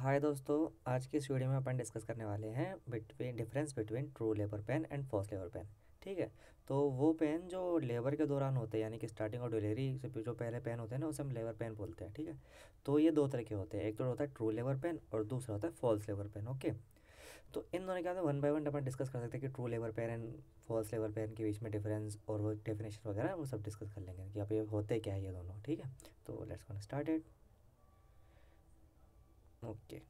हाय दोस्तों, आज की इस वीडियो में अपन डिस्कस करने वाले हैं difference between true labour pain and false labour pain. ठीक है। तो वो पेन जो लेबर के दौरान होते हैं, यानी कि स्टार्टिंग और डिलीवरी से जो पहले पेन होते हैं ना, उसे हम लेबर पेन बोलते हैं। ठीक है। तो ये दो तरह के होते हैं, एक तो होता है ट्रू लेबर पेन और दूसरा होता है फॉल्स लेबर पेन। ओके। तो इन दोनों के अंदर वन बाय वन अपन डिस्कस कर सकते हैं कि true labour pain and false labour pain के बीच में डिफरेंस और वो डेफिनेशन वगैरह वो सब डिस्कस कर लेंगे कि अब ये होते क्या है ये दोनों। ठीक है। तो लेट्स गोना स्टार्टेड। ओके।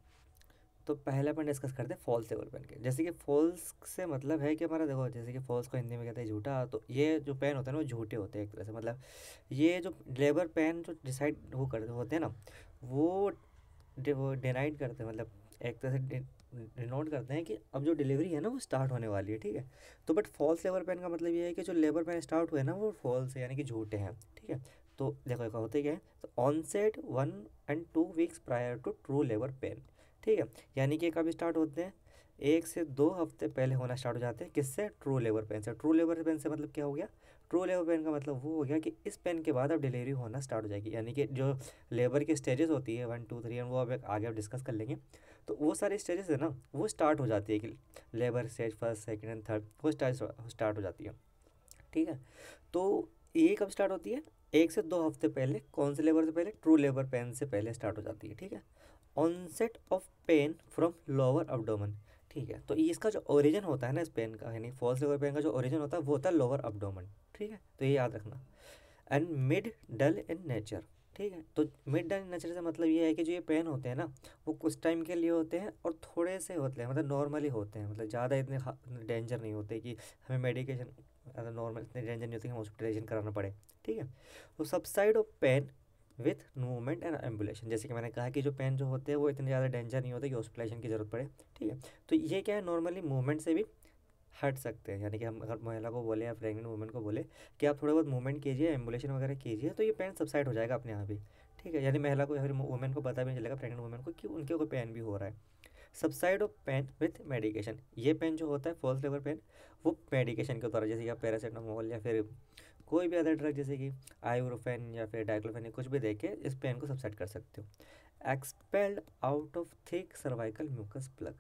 तो पहले अपन डिस्कस करते हैं फॉल्स लेबर पेन के। जैसे कि फॉल्स से मतलब है कि हमारा, देखो, जैसे कि फॉल्स को हिंदी में कहते हैं झूठा। तो ये जो पेन होते हैं ना, वो झूठे होते हैं एक तरह से। मतलब ये जो लेबर पेन जो डिसाइड वो करते होते हैं ना, वो वो डिनाइड करते हैं, मतलब एक तरह से डिनोट करते हैं कि अब जो डिलीवरी है ना वो स्टार्ट होने वाली है। ठीक है। तो बट फॉल्स लेबर पेन का मतलब ये है कि जो लेबर पेन स्टार्ट हुए ना वो फॉल्स है, यानी कि झूठे हैं। ठीक है। तो देखो क्या होते क्या है, तो onset 1 and 2 weeks prior to true labour pain. ठीक है। यानी कि कब स्टार्ट होते हैं, 1 से 2 हफ्ते पहले होना स्टार्ट हो जाते हैं। किससे? ट्रू लेबर पेन से। ट्रू लेबर पेन से मतलब क्या हो गया, ट्रू लेबर पेन का मतलब वो हो गया कि इस पेन के बाद अब डिलीवरी होना स्टार्ट हो जाएगी। यानी कि जो लेबर की स्टेजेस होती है 1 2 3, एंड वो अब आगे अब डिस्कस कर लेंगे। तो वो सारी स्टेजेस है ना, वो स्टार्ट हो जाती है कि labour stage first second and third वो स्टार्ट हो जाती है। ठीक है। तो ये कब स्टार्ट होती है, 1 से 2 हफ्ते पहले। कौन से लेबर से पहले? ट्रू लेबर पेन से पहले स्टार्ट हो जाती है। ठीक है। Onset of pain from lower abdomen. ठीक है। तो इसका जो ओरिजिन होता है ना इस पेन का, यानी फॉल्स लेबर पेन का जो ओरिजिन होता है वो होता है लोअर अब्डोमन। ठीक है। तो ये याद रखना। And mid dull in nature. ठीक है। तो मिड डल इन नेचर से मतलब ये है कि जो ये पेन होते हैं ना, वो कुछ टाइम के लिए होते हैं और थोड़े से होते हैं, मतलब नॉर्मली होते हैं, मतलब ज़्यादा इतने डेंजर नहीं होते कि हमें मेडिकेशन, अगर नॉर्मल इतने डेंजर नहीं होते कि हमें हॉस्पिटलाइजेशन कराना पड़े। ठीक है। तो subside of pain with movement and ambulation. जैसे कि मैंने कहा कि जो पेन जो होते हैं वो इतने ज़्यादा डेंजर नहीं होते कि हॉस्पिटलाइजेशन की ज़रूरत पड़े। ठीक है। तो ये क्या है, नॉर्मली मूवमेंट से भी हट सकते हैं। यानी कि हम अगर महिला को बोले या प्रेग्नेंट वुमेन को बोले कि आप थोड़ा बहुत मूवमेंट कीजिए, एम्बुलेशन वगैरह कीजिए, तो ये पेन सबसाइड हो जाएगा अपने आप ही। ठीक है। यानी महिला को या फिर वुमेन को पता भी नहीं चलेगा, प्रेग्नेंट वुमेन को, कि उनके कोई पेन भी हो रहा है। Subside of pain with medication. ये पेन जो होता है फॉल्स लेबर पेन, वो मेडिकेशन के द्वारा, जैसे कि आप पैरासीटामोल या फिर कोई भी अदर ड्रग जैसे कि आइब्रोफेन या फिर डाइक्लोफेन, कुछ भी देके इस पेन को सबसाइड कर सकते हो। Expelled out of thick cervical mucus plug.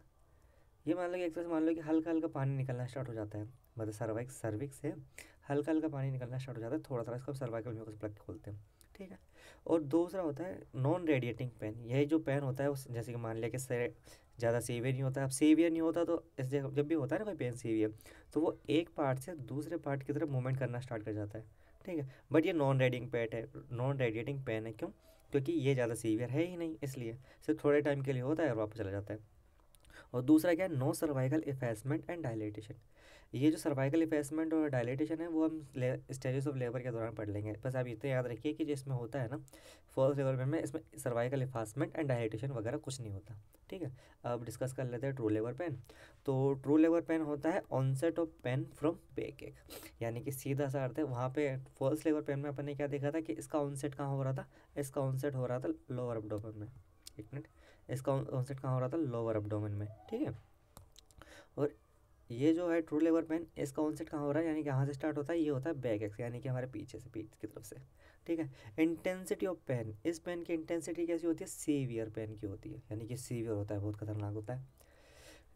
ये मान लो कि एक तरह से मान लो कि हल्का हल्का पानी निकलना स्टार्ट हो जाता है, मतलब सर्विक्स से हल्का हल्का पानी निकलना स्टार्ट हो जाता है थोड़ा थोड़ा, इसको सर्वाइकल म्यूकस प्लग खोलते हैं। ठीक है। और दूसरा होता है नॉन रेडिएटिंग पेन। यही जो पेन होता है उस, जैसे कि मान लिया कि ज़्यादा सीवियर नहीं होता। अब सीवियर नहीं होता तो इस जगह जब भी होता है ना कोई पेन सीवियर, तो वो एक पार्ट से दूसरे पार्ट की तरफ मूवमेंट करना स्टार्ट कर जाता है। ठीक है। बट ये नॉन रेडिएटिंग पेन है। क्यों? क्योंकि ये ज़्यादा सीवियर है ही नहीं, इसलिए सिर्फ थोड़े टाइम के लिए होता है और वापस चला जाता है। और दूसरा क्या है, no cervical effacement and dilatation. ये जो सर्वाइकल इफेसमेंट और डायलेटेशन है वो हम स्टेजेस ऑफ लेबर के दौरान पढ़ लेंगे। बस आप इतना याद रखिए कि जिसमें होता है ना फर्स्ट लेबर में इसमें सर्वाइकल इफेसमेंट एंड डायलेटेशन वगैरह कुछ नहीं होता। ठीक है। अब डिस्कस कर लेते हैं ट्रू लेबर पेन। तो ट्रू लेबर पेन होता है onset of pain from back ache, यानी कि सीधा सा अर्थ है। वहाँ पे फर्स्ट लेबर पेन में अपन ने क्या देखा था कि इसका ऑनसेट कहाँ हो रहा था, इसका ऑनसेट हो रहा था लोअर एब्डोमेन में। एक मिनट, इसका ऑनसेट कहाँ हो रहा था, लोअर एब्डोमेन में। ठीक है। और ये जो है ट्रू लेबर पेन, इसका ऑनसेट कहाँ हो रहा है, यानी कि कहाँ से स्टार्ट होता है, ये होता है बैक एक्स, यानी कि हमारे पीछे से, पीठ की तरफ से। ठीक है। इंटेंसिटी ऑफ पेन, इस पेन की इंटेंसिटी कैसी होती है, सीवियर पेन की होती है, यानी कि सीवियर होता है, बहुत खतरनाक होता है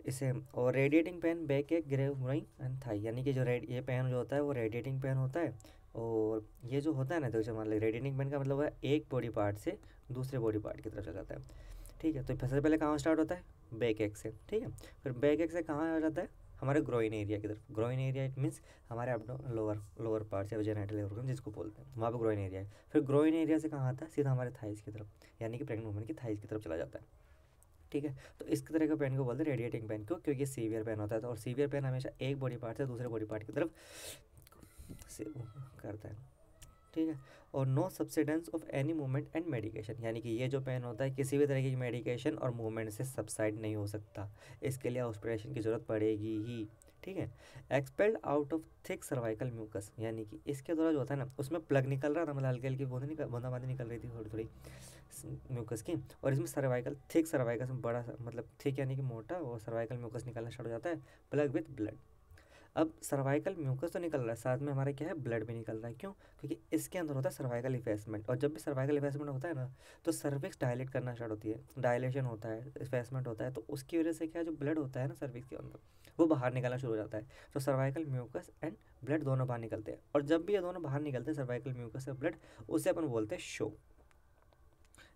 इसे। और रेडिएटिंग पेन बैक एक ग्रेव ग्रोइंग एंड थाई, यानी कि जो ये पेन जो होता है वो रेडिएटिंग पेन होता है। और ये जो होता है ना, तो मान लो रेडिएटिंग पेन का मतलब है एक बॉडी पार्ट से दूसरे बॉडी पार्ट की तरफ चला जाता है। ठीक है। तो सबसे पहले कहाँ स्टार्ट होता है, बैक एक से। ठीक है। फिर बैक एक से कहाँ आ जाता है, हमारे ग्रोइन एरिया की तरफ। ग्रोइन एरिया इट मीन्स हमारे लोअर लोअर पार्ट या जेनिटल ऑर्गन जिसको बोलते हैं, वहाँ पर ग्रोइन एरिया है। फिर ग्रोइन एरिया से कहाँ आता है, सीधा हमारे थाइस की तरफ, यानी कि प्रेग्नेंट वुमन की थाइस की तरफ चला जाता है। ठीक है। तो इस तरह का पेन को बोलते हैं रेडिएटिंग पेन को, क्योंकि सीवियर पेन होता है। और सीवियर पेन हमेशा एक बॉडी पार्ट से दूसरे बॉडी पार्ट की तरफ से करता है। ठीक है। और no subsidence of any movement and medication, यानी कि ये जो पेन होता है किसी भी तरह की मेडिकेशन और मूवमेंट से सबसाइड नहीं हो सकता, इसके लिए हॉस्पिटलाइजेशन की ज़रूरत पड़ेगी ही। ठीक है। Expelled out of thick cervical mucus, यानी कि इसके द्वारा जो होता है ना उसमें प्लग निकल रहा था, मतलब हल्की हल्की बूंदाबांदी निकल रही थी थोड़ी थोड़ी म्यूकस की। और इसमें सर्वाइकल थिक, सर्वाइकल में बड़ा मतलब थिक यानी कि मोटा, और सर्वाइकल म्यूकस निकलना स्टार्ट हो जाता है प्लग विथ ब्लड। अब सर्वाइकल म्यूकस तो निकल रहा है, साथ में हमारा क्या है, ब्लड भी निकल रहा है। क्यों? क्योंकि इसके अंदर होता है सर्वाइकल इफेसमेंट, और जब भी सर्वाइकल इफेसमेंट होता है ना, तो सर्विक्स डायलेट करना स्टार्ट होती है, डायलेशन होता है, इफेसमेंट होता है, तो उसकी वजह से क्या, जो ब्लड होता है ना सर्विक्स के अंदर, वो बाहर निकलना शुरू हो जाता है। तो सर्वाइकल म्यूकस एंड ब्लड दोनों बाहर निकलते हैं, और जब भी ये दोनों बाहर निकलते हैं, सर्वाइकल म्यूकस और ब्लड, उसे अपन बोलते हैं शो।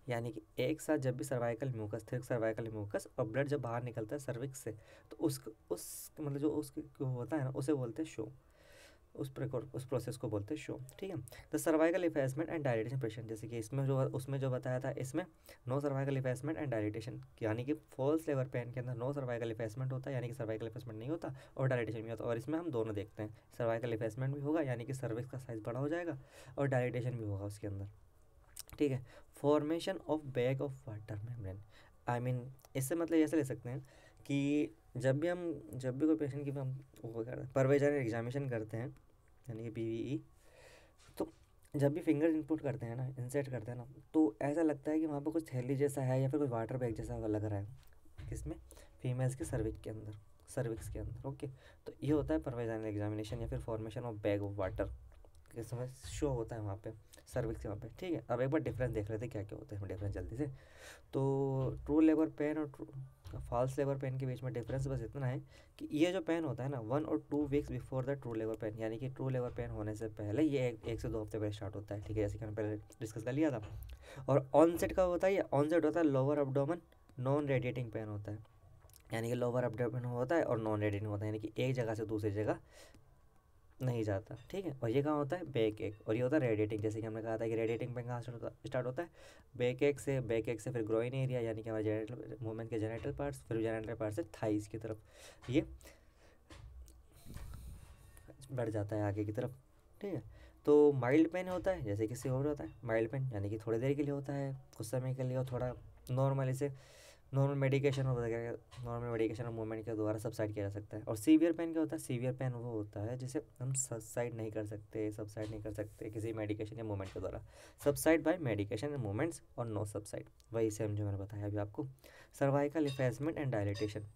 यानी कि एक साथ जब भी सर्वाइकल म्यूकस थे, सर्वाइकल म्यूकस और ब्लड जब बाहर निकलता है सर्विक्स से, तो उस मतलब जो उसको होता है ना, उसे बोलते हैं शो। उस प्रोसेस को बोलते हैं शो। ठीक है। The cervical effacement and dilatation patient, जैसे कि इसमें जो उसमें जो बताया था, इसमें no cervical effacement and dilatation, यानी कि फॉल्स लेबर पेन के अंदर नो सर्वाइकल इफेसमेंट होता है, यानी कि सर्वाइकल इफेसमेंट नहीं होता, और डायलिटेशन भी होता है। और इसमें हम दोनों देखते हैं, सर्वाइकल इफेसमेंट भी होगा, यानी कि सर्विक्स का साइज बड़ा हो जाएगा, और डायलिटेशन भी होगा उसके अंदर। ठीक है। Formation of bag of water membrane, I mean इससे मतलब ऐसे ले सकते हैं कि जब भी कोई पेशेंट की हम वो करते हैं, परवेजर एग्जामिनेशन करते हैं, यानी कि पीवीई, तो जब भी फिंगर इनपुट करते हैं ना, इंसर्ट करते हैं ना, तो ऐसा लगता है कि वहाँ पर कुछ थैली जैसा है या फिर कोई वाटर बैग जैसा लग रहा है, किसमें, फीमेल्स के सर्विक्स के अंदर। ओके। तो ये होता है परवेजर एग्जामिनेशन या फिर formation of bag of water के समय शो होता है वहाँ पे, सर्विक्स के वहाँ पे। ठीक है। अब एक बार डिफरेंस देख लेते हैं क्या क्या होते हैं डिफरेंस जल्दी से। तो ट्रू लेबर पेन और फॉल्स लेबर पेन के बीच में डिफरेंस बस इतना है कि ये जो पेन होता है ना, 1 और 2 weeks before the true labour pen, यानी कि ट्रू लेबर पेन होने से पहले ये एक से 2 हफ्ते पहले स्टार्ट होता है। ठीक है, जैसे कि हमने पहले डिस्कस कर लिया था। और ऑनसेट कब होता है? ये ऑनसेट होता है lower abdomen non radiating pain होता है, यानी कि लोअर एब्डोमेन होता है और नॉन रेडिएटिंग होता है, यानी कि एक जगह से दूसरी जगह नहीं जाता। ठीक है। और ये कहाँ होता है? बैक एक। और ये होता है रेडिएटिंग, जैसे कि हमने कहा था कि रेडिएटिंग पेन कहाँ स्टार्ट होता है? बैक एक से फिर ग्रोइन एरिया, यानी कि हमारे जेनेटल मूवमेंट के जेनेटल पार्ट्स, फिर जेनेटल पार्ट से थाइस की तरफ ये बढ़ जाता है आगे की तरफ। ठीक है। तो माइल्ड पेन होता है, जैसे किसी और होता है माइल्ड पेन, यानी कि थोड़ी देर के लिए होता है, कुछ समय के लिए, और थोड़ा नॉर्मल इसे नॉर्मल मेडिकेशन और मूवमेंट के द्वारा सबसाइड किया जा सकता है। और सीवियर पेन क्या होता है? सीवियर पेन वो होता है जिसे हम सबसाइड नहीं कर सकते किसी मेडिकेशन या मूवमेंट के द्वारा। Subside by medication and movements और नो सबसाइड, वही सेम जो मैंने बताया अभी आपको। सर्वाइकल इफेसमेंट एंड डायलिटेशन,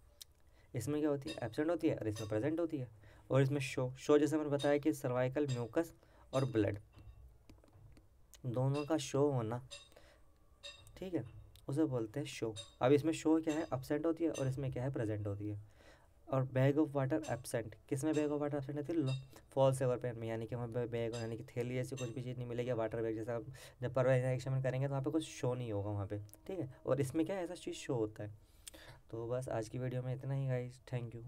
इसमें क्या होती है? एब्सेंट होती है, और इसमें प्रेजेंट होती है। और इसमें शो जैसे मैंने बताया कि सर्वाइकल म्यूकस और ब्लड दोनों का शो होना, ठीक है, उसे बोलते हैं शो। अब इसमें शो क्या है? एब्सेंट होती है, और इसमें क्या है? प्रेजेंट होती है। और बैग ऑफ वाटर एब्सेंट, किस में बैग ऑफ वाटर एब्सेंट होती है? फॉल्स एवर पेन में, यानी कि हमें बैग यानी कि थैली जैसी कुछ भी चीज़ नहीं मिलेगी, वाटर बैग जैसा। जब परवाइजर एग्जामिन करेंगे तो वहाँ पे कुछ शो नहीं होगा वहाँ पे। ठीक है। और इसमें क्या है? ऐसा चीज़ शो होता है। तो बस आज की वीडियो में इतना ही गाइस, थैंक यू।